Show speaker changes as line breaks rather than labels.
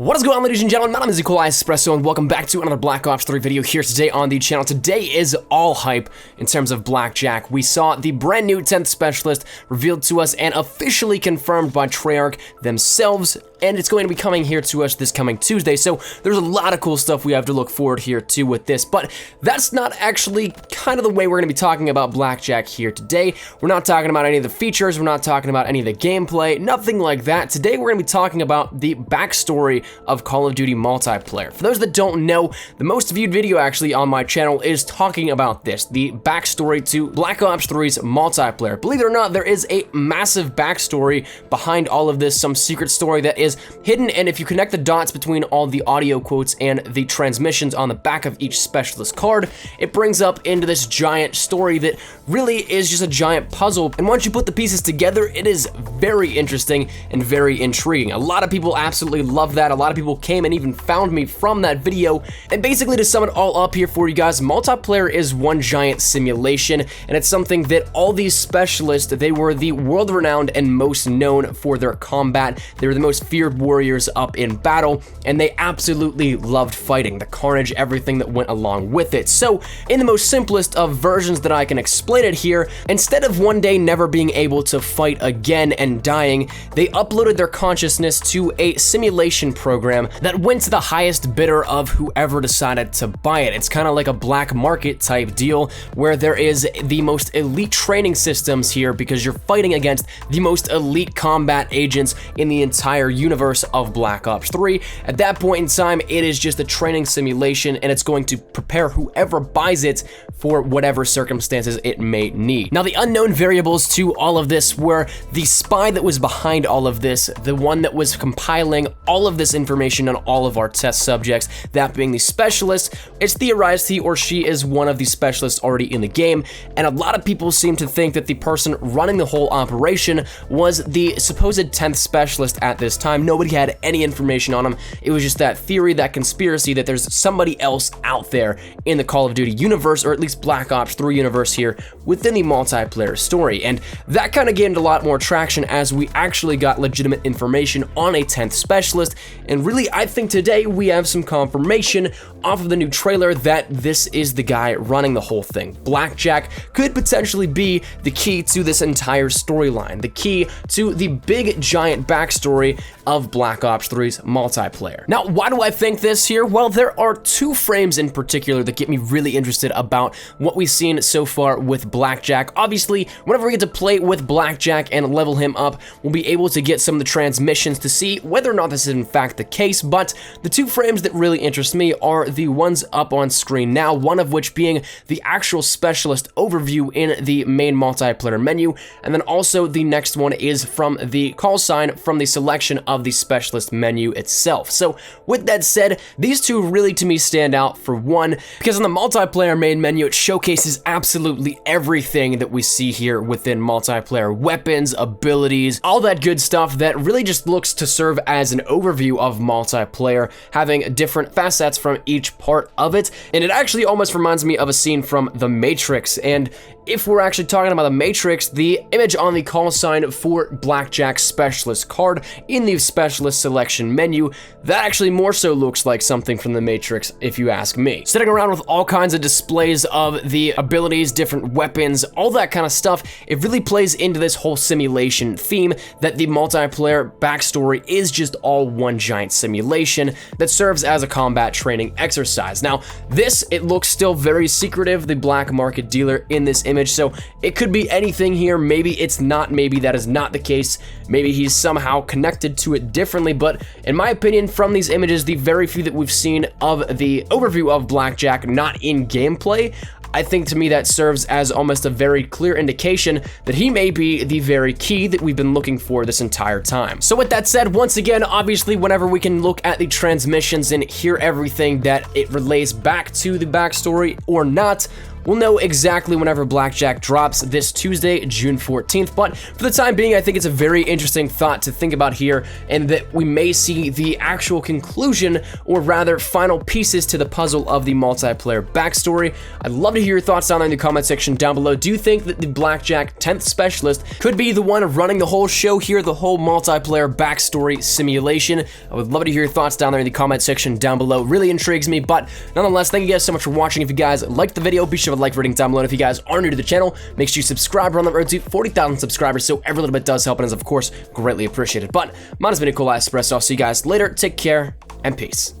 What is going on, ladies and gentlemen? My name is Nikolai Espresso, and welcome back to another Black Ops 3 video here today on the channel. Today is all hype in terms of Blackjack. We saw the brand new 10th specialist revealed to us and officially confirmed by Treyarch themselves, and it's going to be coming here to us this coming Tuesday, so there's a lot of cool stuff we have to look forward here to with this, but that's not actually kind of the way we're going to be talking about Blackjack here today. We're not talking about any of the features, we're not talking about any of the gameplay, nothing like that. Today we're going to be talking about the backstory of Call of Duty multiplayer. For those that don't know, the most viewed video actually on my channel is talking about this, the backstory to Black Ops 3's multiplayer. Believe it or not, there is a massive backstory behind all of this, some secret story that is hidden, and if you connect the dots between all the audio quotes and the transmissions on the back of each specialist card, it brings up into this giant story that really is just a giant puzzle, and once you put the pieces together, it is very interesting and very intriguing. A lot of people absolutely love that. A lot of people came and even found me from that video, and basically to sum it all up here for you guys, multiplayer is one giant simulation, and it's something that all these specialists, they were the world-renowned and most known for their combat. They were the most feared warriors up in battle, and they absolutely loved fighting, the carnage, everything that went along with it. So in the most simplest of versions that I can explain it here, instead of one day never being able to fight again and dying, they uploaded their consciousness to a simulation program that went to the highest bidder of whoever decided to buy it. It's kind of like a black market type deal where there is the most elite training systems here because you're fighting against the most elite combat agents in the entire universe of Black Ops 3. At that point in time, it is just a training simulation, and it's going to prepare whoever buys it for whatever circumstances it may need. Now, the unknown variables to all of this were the spy that was behind all of this, the one that was compiling all of this information on all of our test subjects, that being the specialist. It's theorized he or she is one of the specialists already in the game, and a lot of people seem to think that the person running the whole operation was the supposed 10th specialist at this time. Nobody had any information on him. It was just that theory, that conspiracy that there's somebody else out there in the Call of Duty universe, or at least Black Ops 3 universe here within the multiplayer story, and that kind of gained a lot more traction as we actually got legitimate information on a 10th specialist, and really I think today we have some confirmation off of the new trailer that this is the guy running the whole thing. Blackjack could potentially be the key to this entire storyline, the key to the big giant backstory of Black Ops 3's multiplayer. Now, why do I think this here? Well, there are two frames in particular that get me really interested about what we've seen so far with Blackjack. Obviously, whenever we get to play with Blackjack and level him up, we'll be able to get some of the transmissions to see whether or not this is in fact the case, but the two frames that really interest me are the ones up on screen now, one of which being the actual specialist overview in the main multiplayer menu, and then also the next one is from the call sign from the selection of the specialist menu itself. So with that said, these two really to me stand out for one, because on the multiplayer main menu, it showcases absolutely everything that we see here within multiplayer: weapons, abilities, all that good stuff that really just looks to serve as an overview of multiplayer, having different facets from each part of it. And it actually almost reminds me of a scene from The Matrix, and if we're actually talking about The Matrix, the image on the call sign for Blackjack's specialist card in the specialist selection menu, that actually more so looks like something from The Matrix, if you ask me. Sitting around with all kinds of displays of the abilities, different weapons, all that kind of stuff, it really plays into this whole simulation theme that the multiplayer backstory is just all one giant simulation that serves as a combat training exercise. Now, this, it looks still very secretive, the black market dealer in this image, so it could be anything here. Maybe it's not, maybe that is not the case, maybe he's somehow connected to it differently, but in my opinion, from these images, the very few that we've seen of the overview of Blackjack, not in gameplay, I think to me that serves as almost a very clear indication that he may be the very key that we've been looking for this entire time. So with that said, once again, obviously whenever we can look at the transmissions and hear everything that it relays back to the backstory or not, we'll know exactly whenever Blackjack drops this Tuesday, June 14th. But for the time being, I think it's a very interesting thought to think about here, and that we may see the actual conclusion, or rather final pieces to the puzzle of the multiplayer backstory. I'd love to hear your thoughts down in the comment section down below. Do you think that the Blackjack 10th Specialist could be the one running the whole show here, the whole multiplayer backstory simulation? I would love to hear your thoughts down there in the comment section down below. Really intrigues me, but nonetheless, thank you guys so much for watching. If you guys liked the video, be sure to like, rating down below. And if you guys are new to the channel, make sure you subscribe. We're on the road to 40,000 subscribers, so every little bit does help and is, of course, greatly appreciated. But mine has been Nikolai Espresso. I'll see you guys later. Take care and peace.